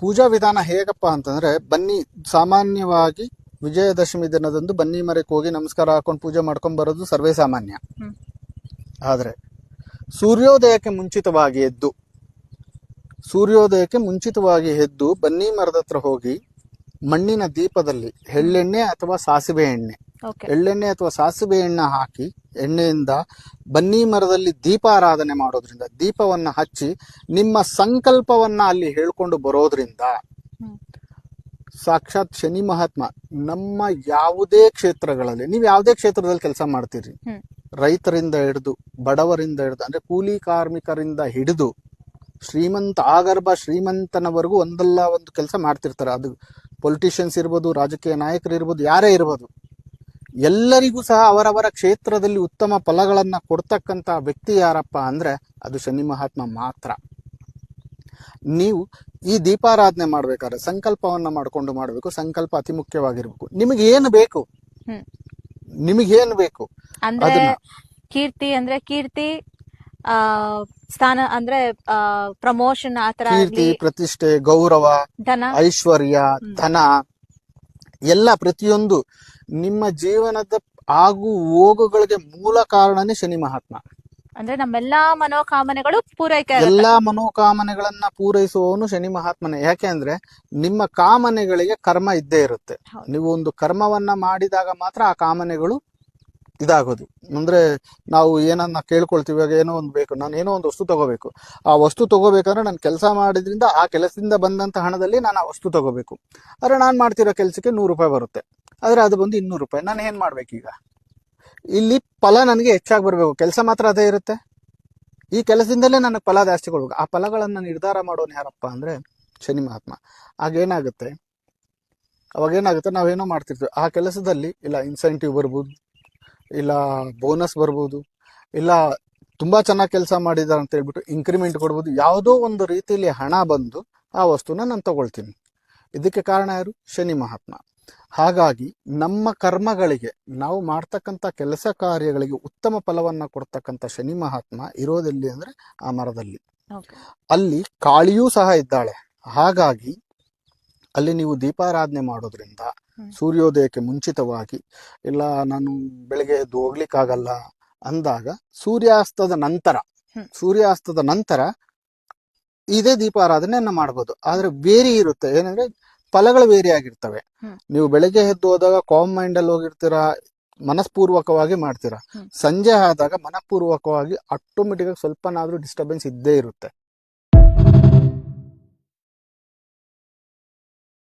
ಪೂಜಾ ವಿಧಾನ ಹೇಗಪ್ಪ ಅಂತಂದ್ರೆ, ಬನ್ನಿ ಸಾಮಾನ್ಯವಾಗಿ ವಿಜಯದಶಮಿ ದಿನದಂದು ಬನ್ನಿ ಮರಕ್ಕೆ ಹೋಗಿ ನಮಸ್ಕಾರ ಹಾಕೊಂಡು ಪೂಜೆ ಮಾಡ್ಕೊಂಡ್ ಬರೋದು ಸರ್ವೇ ಸಾಮಾನ್ಯ. ಆದ್ರೆ ಸೂರ್ಯೋದಯಕ್ಕೆ ಮುಂಚಿತವಾಗಿ ಎದ್ದು ಬನ್ನಿ ಮರದ ಹತ್ರ ಹೋಗಿ ಮಣ್ಣಿನ ದೀಪದಲ್ಲಿ ಎಳ್ಳೆಣ್ಣೆ ಅಥವಾ ಸಾಸಿವೆ ಎಣ್ಣೆ ಹಾಕಿ ಎಣ್ಣೆಯಿಂದ ಬನ್ನಿ ಮರದಲ್ಲಿ ದೀಪಾರಾಧನೆ ಮಾಡೋದ್ರಿಂದ, ದೀಪವನ್ನ ಹಚ್ಚಿ ನಿಮ್ಮ ಸಂಕಲ್ಪವನ್ನ ಅಲ್ಲಿ ಹೇಳ್ಕೊಂಡು ಬರೋದ್ರಿಂದ ಸಾಕ್ಷಾತ್ ಶನಿ ಮಹಾತ್ಮ ನಮ್ಮ ಯಾವುದೇ ಕ್ಷೇತ್ರಗಳಲ್ಲಿ, ನೀವು ಯಾವುದೇ ಕ್ಷೇತ್ರದಲ್ಲಿ ಕೆಲಸ ಮಾಡ್ತೀರಿ, ರೈತರಿಂದ ಹಿಡಿದು ಬಡವರಿಂದ ಹಿಡಿದು ಅಂದ್ರೆ ಕೂಲಿ ಕಾರ್ಮಿಕರಿಂದ ಹಿಡಿದು ಆಗರ್ಭ ಶ್ರೀಮಂತನವರೆಗೂ ಒಂದಲ್ಲ ಒಂದು ಕೆಲಸ ಮಾಡ್ತಿರ್ತಾರೆ. ಅದು ಪೊಲಿಟಿಷಿಯನ್ಸ್ ಇರ್ಬೋದು, ರಾಜಕೀಯ ನಾಯಕರು ಇರ್ಬೋದು, ಯಾರೇ ಇರ್ಬೋದು, ಎಲ್ಲರಿಗೂ ಸಹ ಅವರವರ ಕ್ಷೇತ್ರದಲ್ಲಿ ಉತ್ತಮ ಫಲಗಳನ್ನ ಕೊಡ್ತಕ್ಕಂತ ವ್ಯಕ್ತಿ ಯಾರಪ್ಪ ಅಂದ್ರೆ ಅದು ಶನಿ ಮಹಾತ್ಮ ಮಾತ್ರ. ನೀವು ಈ ದೀಪಾರಾಧನೆ ಮಾಡ್ಬೇಕಾದ್ರೆ ಸಂಕಲ್ಪವನ್ನ ಮಾಡ್ಕೊಂಡು ಮಾಡ್ಬೇಕು. ಸಂಕಲ್ಪ ಅತಿ ಮುಖ್ಯವಾಗಿರ್ಬೇಕು. ನಿಮಗೇನು ಬೇಕು ಅಂದ್ರೆ ಕೀರ್ತಿ ಅಂದ್ರೆ ಕೀರ್ತಿ, ಸ್ಥಾನ ಅಂದ್ರೆ ಪ್ರಮೋಷನ್, ಆತರ ಕೀರ್ತಿ, ಪ್ರತಿಷ್ಠೆ, ಗೌರವ, ಐಶ್ವರ್ಯ, ಧನ ಎಲ್ಲ ಪ್ರತಿಯೊಂದು ನಿಮ್ಮ ಜೀವನದ ಆಗು ಹೋಗುಗಳಿಗೆ ಮೂಲ ಕಾರಣನೇ ಶನಿ ಮಹಾತ್ಮ. ಅಂದ್ರೆ ನಮ್ಮೆಲ್ಲಾ ಮನೋಕಾಮನೆಗಳು ಪೂರೈಕೆ, ಎಲ್ಲಾ ಮನೋಕಾಮನೆಗಳನ್ನ ಪೂರೈಸುವವನು ಶನಿ ಮಹಾತ್ಮನೇ. ಯಾಕೆ ಅಂದ್ರೆ ನಿಮ್ಮ ಕಾಮನೆಗಳಿಗೆ ಕರ್ಮ ಇದ್ದೇ ಇರುತ್ತೆ. ನೀವು ಒಂದು ಕರ್ಮವನ್ನ ಮಾಡಿದಾಗ ಮಾತ್ರ ಆ ಕಾಮನೆಗಳು ಇದಾಗೋದು. ಅಂದ್ರೆ ನಾವು ಏನನ್ನ ಕೇಳ್ಕೊಳ್ತೀವಿ, ಇವಾಗ ಏನೋ ಒಂದು ಬೇಕು, ನಾನು ಏನೋ ಒಂದು ವಸ್ತು ತಗೋಬೇಕು. ಆ ವಸ್ತು ತಗೋಬೇಕಂದ್ರೆ ನಾನು ಕೆಲಸ ಮಾಡಿದ್ರಿಂದ ಆ ಕೆಲಸದಿಂದ ಬಂದಂತ ಹಣದಲ್ಲಿ ನಾನು ಆ ವಸ್ತು ತಗೋಬೇಕು. ಆದ್ರೆ ನಾನು ಮಾಡ್ತಿರೋ ಕೆಲಸಕ್ಕೆ 100 ರೂಪಾಯಿ ಬರುತ್ತೆ, ಆದ್ರೆ ಅದು ಬಂದು 200 ರೂಪಾಯಿ. ನಾನು ಏನ್ ಮಾಡ್ಬೇಕೀಗ? ಇಲ್ಲಿ ಫಲ ನನಗೆ ಹೆಚ್ಚಾಗಿ ಬರ್ಬೇಕು, ಕೆಲಸ ಮಾತ್ರ ಅದೇ ಇರುತ್ತೆ. ಈ ಕೆಲಸದಿಂದಲೇ ನನಗೆ ಫಲ ಜಾಸ್ತಿ ಕೊಡ್ಬೇಕು. ಆ ಫಲಗಳನ್ನ ನಿರ್ಧಾರ ಮಾಡೋನು ಯಾರಪ್ಪ ಅಂದ್ರೆ ಶನಿ ಮಹಾತ್ಮ. ಅವಾಗೇನಾಗುತ್ತೆ, ನಾವೇನೋ ಮಾಡ್ತಿರ್ತೀವಿ, ಆ ಕೆಲಸದಲ್ಲಿ ಇಲ್ಲ ಇನ್ಸೆಂಟಿವ್ ಬರ್ಬೋದು, ಇಲ್ಲ ಬೋನಸ್ ಬರ್ಬೋದು, ಇಲ್ಲ ತುಂಬಾ ಚೆನ್ನಾಗಿ ಕೆಲಸ ಮಾಡಿದಾರೆ ಅಂತ ಹೇಳ್ಬಿಟ್ಟು ಇನ್ಕ್ರಿಮೆಂಟ್ ಕೊಡ್ಬೋದು. ಯಾವುದೋ ಒಂದು ರೀತಿಯಲ್ಲಿ ಹಣ ಬಂದು ಆ ವಸ್ತುನ ನಾನು ತಗೊಳ್ತೀನಿ. ಇದಕ್ಕೆ ಕಾರಣ ಯಾರು? ಶನಿ ಮಹಾತ್ಮ. ಹಾಗಾಗಿ ನಮ್ಮ ಕರ್ಮಗಳಿಗೆ, ನಾವು ಮಾಡ್ತಕ್ಕಂಥ ಕೆಲಸ ಕಾರ್ಯಗಳಿಗೆ ಉತ್ತಮ ಫಲವನ್ನ ಕೊಡ್ತಕ್ಕಂಥ ಶನಿ ಮಹಾತ್ಮ ಇರೋದೆಲ್ಲಿ ಅಂದ್ರೆ ಆ ಮರದಲ್ಲಿ. ಅಲ್ಲಿ ಕಾಳಿಯೂ ಸಹ ಇದ್ದಾಳೆ. ಹಾಗಾಗಿ ಅಲ್ಲಿ ನೀವು ದೀಪಾರಾಧನೆ ಮಾಡೋದ್ರಿಂದ ಸೂರ್ಯೋದಯಕ್ಕೆ ಮುಂಚಿತವಾಗಿ, ಇಲ್ಲ ನಾನು ಬೆಳಗ್ಗೆ ಎದ್ದು ಹೋಗ್ಲಿಕ್ಕಾಗಲ್ಲ ಅಂದಾಗ ಸೂರ್ಯಾಸ್ತದ ನಂತರ ಇದೇ ದೀಪಾರಾಧನೆಯನ್ನ ಮಾಡ್ಬೋದು. ಆದ್ರೆ ಬೇರೆ ಇರುತ್ತೆ, ಏನಂದ್ರೆ ಫಲಗಳು ಬೇರೆ ಆಗಿರ್ತವೆ. ನೀವು ಬೆಳಗ್ಗೆ ಎದ್ದು ಹೋದಾಗ ಕಾಮ್ ಮೈಂಡ್ ಅಲ್ಲಿ ಹೋಗಿರ್ತೀರಾ, ಮನಸ್ಪೂರ್ವಕವಾಗಿ ಮಾಡ್ತೀರಾ. ಸಂಜೆ ಆದಾಗ ಮನಪೂರ್ವಕವಾಗಿ ಆಟೋಮೆಟಿಕ್ ಆಗಿ ಸ್ವಲ್ಪನಾದ್ರೂ ಡಿಸ್ಟರ್ಬೆನ್ಸ್ ಇದ್ದೇ ಇರುತ್ತೆ.